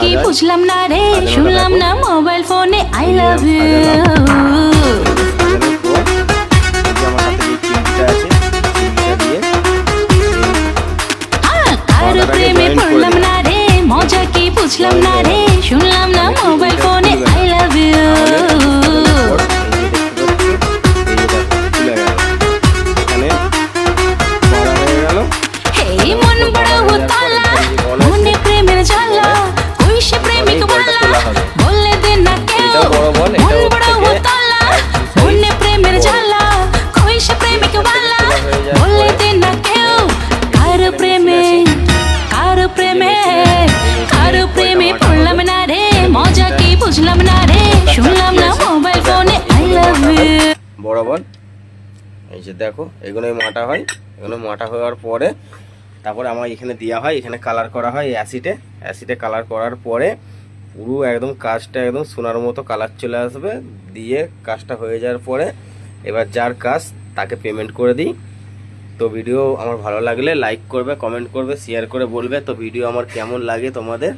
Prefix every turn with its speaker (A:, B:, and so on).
A: কি বুঝলাম না রে, শুনলাম না মোবাইল ফোনে আই লাভ ইউ। কার প্রেমে পড়লাম না রে, মজা কি বুঝলাম না রে, শুনলাম না মোবাইল ফোনে আই লাভ ইউ। মন বড় হুতালা, মনে প্রেমের জ্বালা, কই সে প্রেমিক বালা, বললে দে না কেউ। মন বড় হুতালা, মনে প্রেমের জ্বালা, কই সে প্রেমিক বালা, বললে দে না কেউ। কার প্রেমে, কার প্রেমে, কার প্রেমে পড়লাম না রে, মজা কি বুঝলাম না রে, শুনলাম না মোবাইল ফোনে আই লাভ ইউ।
B: বড় বোন এই যে দেখো, এগুলো মাটা হয়, এগুলো মাটা হওয়ার পরে তারপরে আমার এখানে দেওয়া হয়, এখানে কালার করা হয় অ্যাসিডে কালার করার পরে পুরো একদম কাজটা একদম সোনার মতো কালার চলে আসবে। দিয়ে কাজটা হয়ে যাওয়ার পরে এবার যার কাজ তাকে পেমেন্ট করে দিই। তো ভিডিও আমার ভালো লাগলে লাইক করবে, কমেন্ট করবে, শেয়ার করে বলবে তো ভিডিও আমার কেমন লাগে তোমাদের।